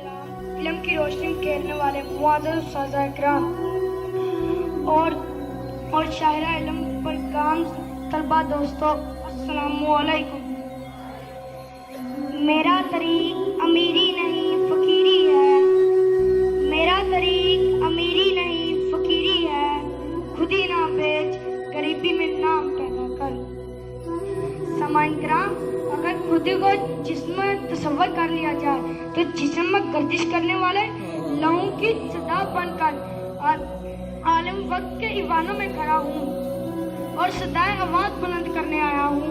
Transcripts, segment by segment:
इल्म की रोशनी में खेलने वाले मुआज़्ज़ज़ उस्ताज़ इकराम और शाहिरा इल्म पर काम तलबा दोस्तों, अस्सलामु अलैकुम। मेरा तरीक अमीरी नहीं फ़कीरी है, मेरा तरीक अमीरी नहीं फ़कीरी है। खुद ही ना बेच, गरीबी में नाम पैदा कर। सामाईन किराम, अगर खुद को जिस्म तसव्वुर कर लिया जाए तो जिस्म में गर्दिश करने वाले लहू की सदा बनकर आलम वक्त के ईवानों में खड़ा हूँ और सदाएं आवाज बुलंद करने आया हूँ।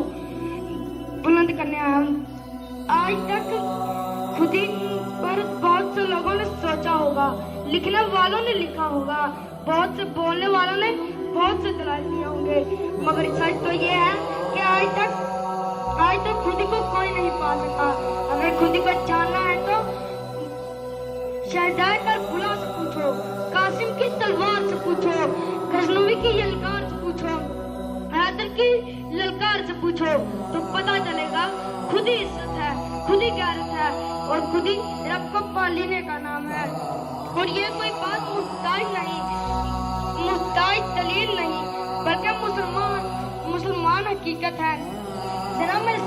आज तक खुद ही पर बहुत से लोगों ने सोचा होगा, लिखने वालों ने लिखा होगा, बहुत से बोलने वालों ने बहुत से दलाल दिए होंगे, मगर सच तो ये है कि आज तक खुद को कोई नहीं पा सका। अगर खुद को जानना है तो शहजाद करबला से पूछो, कासिम की तलवार से पूछो, गजनवी की यलकार से पूछो, हैदर की ललकार से पूछो, तो पता चलेगा खुद ही इज्जत है, खुद ही गैरत है और खुद ही रब को पालने का नाम है। और ये कोई बात मुस्ताज दलील नहीं, बल्कि मुसलमान हकीकत है। जरा मेरे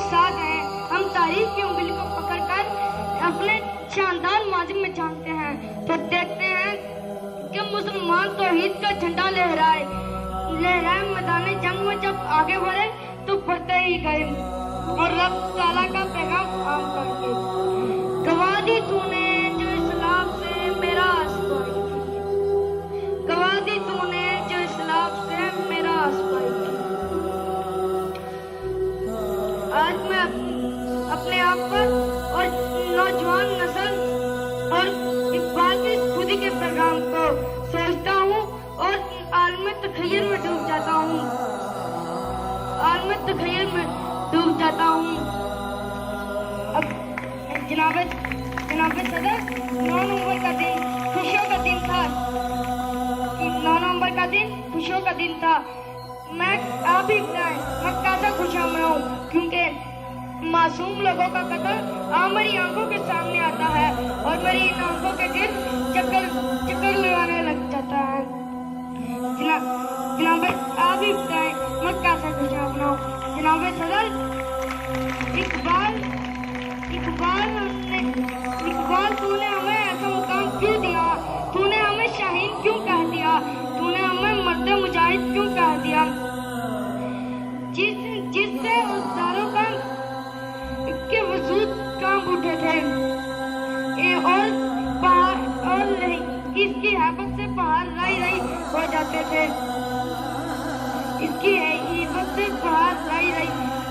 साथ हैं, हम तारीख की उंगली को पकड़कर अपने शानदार माजी में जानते हैं तो देखते हैं कि मुसलमान तौहीद का झंडा लहराए मैदान जंग में जब आगे बढ़े तो बढ़ते ही गए और रब ताला का पैगाम आम करके गवा दी तूने जो इस्लाम से मेरा आसपाई, गवा दी तूने जो इस्लाम से मेरा आसपाई। आज मैं अपने आप पर और नौजवान नस्ल और इकबाल के खुदी के पैगाम को सोचता हूँ और आलम तखय्युल में डूब जाता हूँ, अब जनाब सदर, 9 नवंबर का दिन खुशियों का दिन था, 9 नवंबर का दिन खुशियों का दिन था। मैं आप भी बताएं मैं कैसा खुशियाँ मनाऊं, क्योंकि मासूम लोगों का कत्ल आज मेरी आंखों के सामने आता है और मेरी इन आंखों के दिल चक्कर लगाने लग जाता है। जनाब आप भी बताएं मैं कैसा खुशियाँ मनाऊं। जनाब सदर, इकबाल तूने हमें ऐसा मुकाम क्यों दिया, तूने हमें शाहीन क्यों कह दिया, तूने हमें मर्द मुजाहिद क्यों कह दिया, जिससे हजारों का के वजूद कांप उठे थे और इसकी हैबत से पहाड़ राई हो जाते थे, इसकी हैबत से पहाड़ राई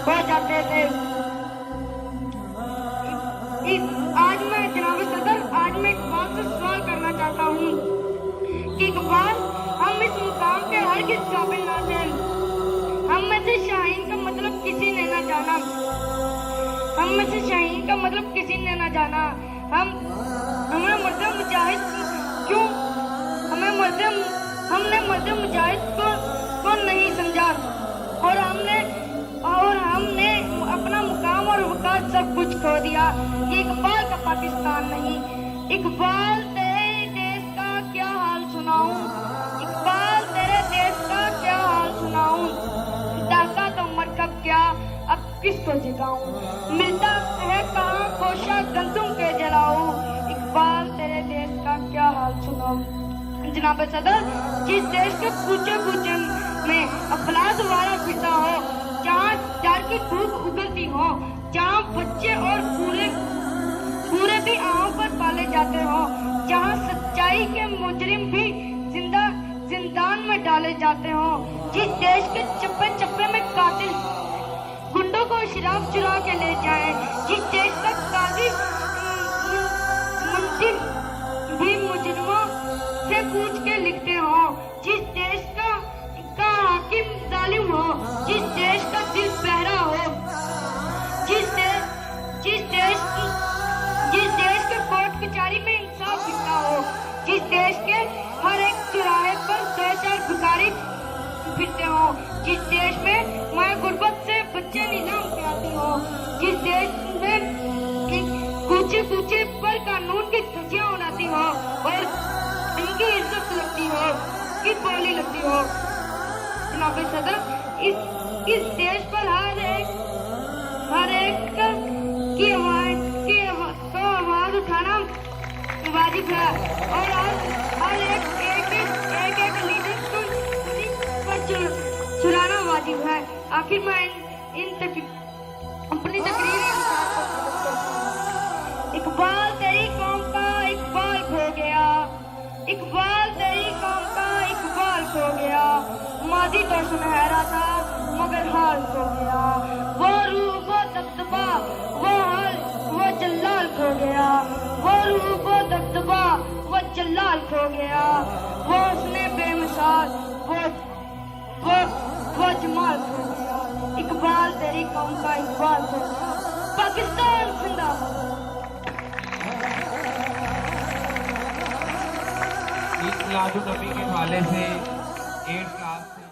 हो जाते थे। आज मैं जनाब सदर, आज मैं इकबाल से सवाल करना चाहता हूँ कि इकबाल, हम इस मुकाम के हरगिज़ काबिल ना थे। हम में से शाहीन का मतलब किसी ने ना जाना, हमने मर्द मुजाहिद को नहीं समझा और हमने अपना मुकाम और वक़ार सब कुछ खो दिया। ये इकबाल का पाकिस्तान नहीं। इकबाल, तेरे देश का क्या हाल सुनाऊं, इकबाल तेरे देश का क्या हाल सुनाऊं, दाता तो मरकब क्या अब किसको जगाऊं, मिलता है कहाँ कोशा गंदुम के जलाऊं, इकबाल तेरे देश का क्या हाल सुनाऊं। जनाब सदर, जिस देश के कूचे में अफलाद वाला फिरता हो, जहाँ डर की धूप उगलती हो, जहाँ बच्चे और बूढ़े भी आहों पर पाले जाते हो, जहाँ सच्चाई के मुजरिम भी जिंदान में डाले जाते हो, जिस देश के चप्पे में कातिल गुंडों को शराब चुरा के ले जाए, जिस देश का काजी मुंसिफ भी मुजरिमों से पूछ के लिखते हो, जिस देश का हाकिम जालिम हो, जिस देश का दिल बहरा हो, जिस देश के कोर्ट कचहरी में इंसाफ दिखता हो, जिस देश के हर एक चौराहे पर 2-4 भिखारी फिरते हो, जिस देश में माँ गुर्बत से बच्चे नीलाम कराती हो, जिस देश में ऊंचे ऊंचे पर कानून की धज्जियां उड़ाती हो और इनकी इज्जत लगती हो, की बोली लगती हो। जनाब सदर, इस देश पर हर एक की आवाज उठाना वाजिब है और हर एक लीडर को चुराना वाजिब है। आखिर मैं अपनी तकरीर इकबाल तेरी कौम का इकबाल खो गया, इकबाल तेरी कौम का इकबाल खो गया। मादी तो सुनहरा था मगर हाल खो गया। वो रूह वो दबदबा वो हाल वो जलाल खो गया। वो रूह वो दबदबा वो जलाल खो गया। वो उसने बेमिसाल वो जमाल खो गया। इकबाल तेरी कौम का इकबाल खो गया। पाकिस्तान जिंदाबाद। ईद मिलादुन्नबी के हवाले से 8 क्लास से